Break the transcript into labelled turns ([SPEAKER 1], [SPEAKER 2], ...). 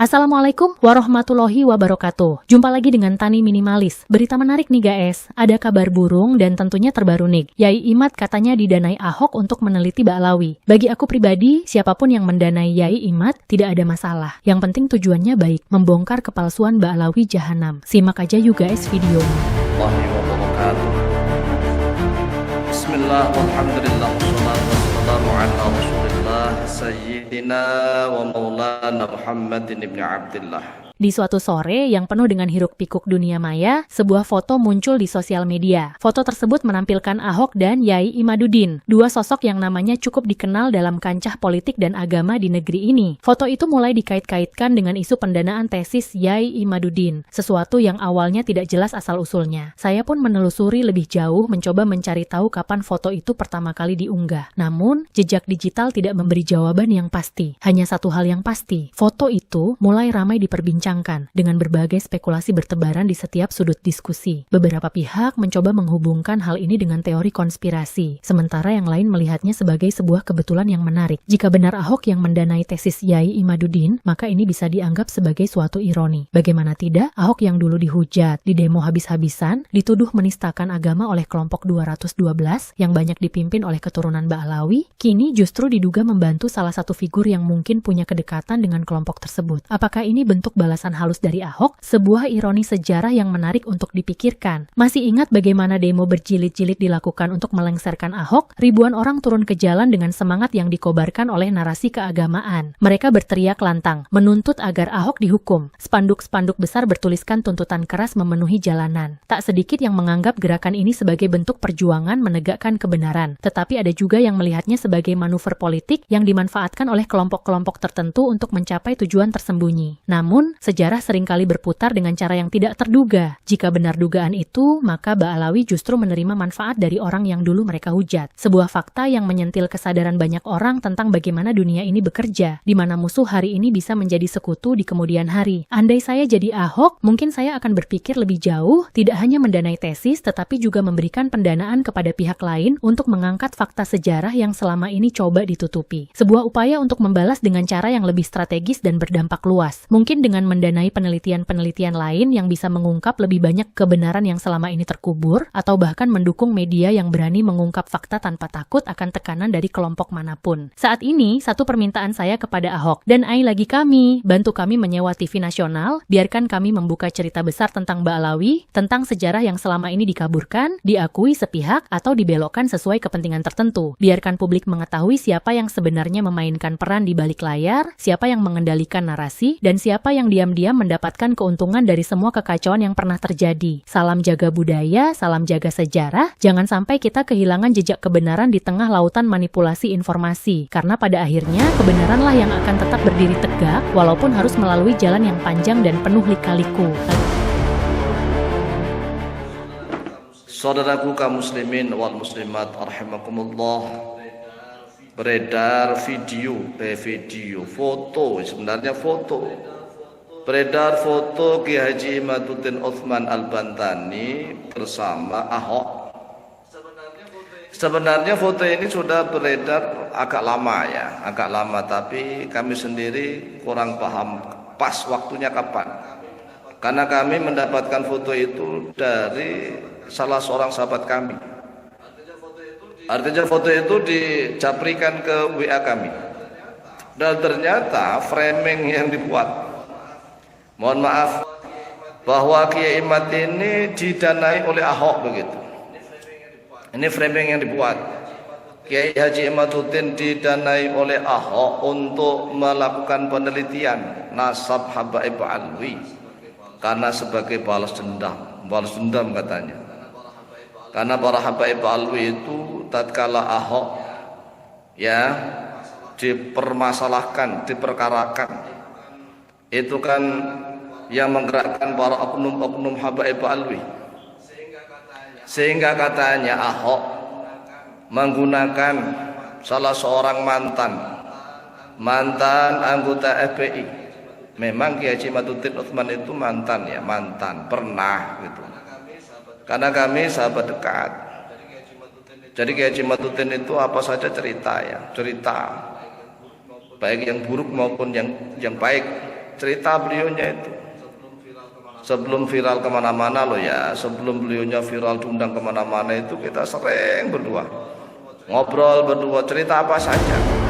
[SPEAKER 1] Assalamualaikum warahmatullahi wabarakatuh. Jumpa lagi dengan Tani Minimalis. Berita menarik nih guys, ada kabar burung dan tentunya terbaru nih. Yai Imad katanya didanai Ahok untuk meneliti Ba'alawi. Bagi aku pribadi, siapapun yang mendanai Yai Imad tidak ada masalah. Yang penting tujuannya baik, membongkar kepalsuan Ba'alawi Jahanam. Simak aja yuk guys videonya.
[SPEAKER 2] Bismillah, walhamdulillah, wassalatu wassalamu ala rasulillah Sayyidina wa maulana Muhammadin ibn Abdillah.
[SPEAKER 1] Di suatu sore yang penuh dengan hiruk-pikuk dunia maya, sebuah foto muncul di sosial media. Foto tersebut menampilkan Ahok dan Yai Imaduddin, dua sosok yang namanya cukup dikenal dalam kancah politik dan agama di negeri ini. Foto itu mulai dikait-kaitkan dengan isu pendanaan tesis Yai Imaduddin, sesuatu yang awalnya tidak jelas asal-usulnya. Saya pun menelusuri lebih jauh mencoba mencari tahu kapan foto itu pertama kali diunggah. Namun, jejak digital tidak memberi jawaban yang pasti. Hanya satu hal yang pasti, foto itu mulai ramai diperbincangkan dengan berbagai spekulasi bertebaran di setiap sudut diskusi. Beberapa pihak mencoba menghubungkan hal ini dengan teori konspirasi, sementara yang lain melihatnya sebagai sebuah kebetulan yang menarik. Jika benar Ahok yang mendanai tesis Yai Imaduddin, maka ini bisa dianggap sebagai suatu ironi. Bagaimana tidak, Ahok yang dulu dihujat, didemo habis-habisan, dituduh menistakan agama oleh kelompok 212 yang banyak dipimpin oleh keturunan Ba'alawi, kini justru diduga membantu salah satu figur yang mungkin punya kedekatan dengan kelompok tersebut. Apakah ini bentuk balasan halus dari Ahok? Sebuah ironi sejarah yang menarik untuk dipikirkan. Masih ingat bagaimana demo berjilid-jilid dilakukan untuk melengsarkan Ahok? Ribuan orang turun ke jalan dengan semangat yang dikobarkan oleh narasi keagamaan. Mereka berteriak lantang, menuntut agar Ahok dihukum. Spanduk-spanduk besar bertuliskan tuntutan keras memenuhi jalanan. Tak sedikit yang menganggap gerakan ini sebagai bentuk perjuangan menegakkan kebenaran. Tetapi ada juga yang melihatnya sebagai manuver politik yang dimanfaatkan oleh kelompok-kelompok tertentu untuk mencapai tujuan tersembunyi. Namun, sejarah seringkali berputar dengan cara yang tidak terduga. Jika benar dugaan itu, maka Ba'alawi justru menerima manfaat dari orang yang dulu mereka hujat. Sebuah fakta yang menyentil kesadaran banyak orang tentang bagaimana dunia ini bekerja, di mana musuh hari ini bisa menjadi sekutu di kemudian hari. Andai saya jadi Ahok, mungkin saya akan berpikir lebih jauh, tidak hanya mendanai tesis, tetapi juga memberikan pendanaan kepada pihak lain untuk mengangkat fakta sejarah yang selama ini coba ditutupi. Sebuah upaya untuk membalas dengan cara yang lebih strategis dan berdampak luas. Mungkin dengan mendanai penelitian-penelitian lain yang bisa mengungkap lebih banyak kebenaran yang selama ini terkubur, atau bahkan mendukung media yang berani mengungkap fakta tanpa takut akan tekanan dari kelompok manapun. Saat ini, satu permintaan saya kepada Ahok, dan lagi kami, bantu kami menyewa TV nasional, biarkan kami membuka cerita besar tentang Ba'alawi, tentang sejarah yang selama ini dikaburkan, diakui sepihak, atau dibelokkan sesuai kepentingan tertentu. Biarkan publik mengetahui siapa yang sebenarnya memainkan peran di balik layar, siapa yang mengendalikan narasi, dan siapa yang diam-diam mendapatkan keuntungan dari semua kekacauan yang pernah terjadi. Salam jaga budaya, salam jaga sejarah, jangan sampai kita kehilangan jejak kebenaran di tengah lautan manipulasi informasi. Karena pada akhirnya, kebenaranlah yang akan tetap berdiri tegak, walaupun harus melalui jalan yang panjang dan penuh lika-liku.
[SPEAKER 2] Saudaraku kaum muslimin wal muslimat rahimakumullah, beredar foto, sebenarnya foto. Beredar foto Ki Haji Imaduddin Utsman Al-Bantani bersama Ahok. Sebenarnya foto ini sudah beredar agak lama, tapi kami sendiri kurang paham pas waktunya kapan. Karena kami mendapatkan foto itu dari salah seorang sahabat kami. Artinya foto itu dicaprikan ke WA kami. Dan ternyata framing yang dibuat, mohon maaf, bahwa Kiai Imad ini didanai oleh Ahok begitu. Ini framing yang dibuat. Kiai Haji Imaduddin didanai oleh Ahok untuk melakukan penelitian nasab Habaib Alwi karena sebagai balas dendam katanya. Karena para Habaib Alwi itu tatkala Ahok dipermasalahkan, diperkarakan, itu kan yang menggerakkan para oknum-oknum Habaib Alwi, sehingga katanya Ahok menggunakan salah seorang mantan anggota FPI. Memang Kiai Haji Imaduddin Utsman itu mantan pernah gitu. Karena kami sahabat dekat. Jadi Kiai Haji Imaduddin itu apa saja cerita, baik yang buruk maupun yang baik cerita beliaunya itu. Sebelum viral kemana-mana loh ya, sebelum beliaunya viral diundang kemana-mana itu kita sering berdua ngobrol berdua, cerita apa saja.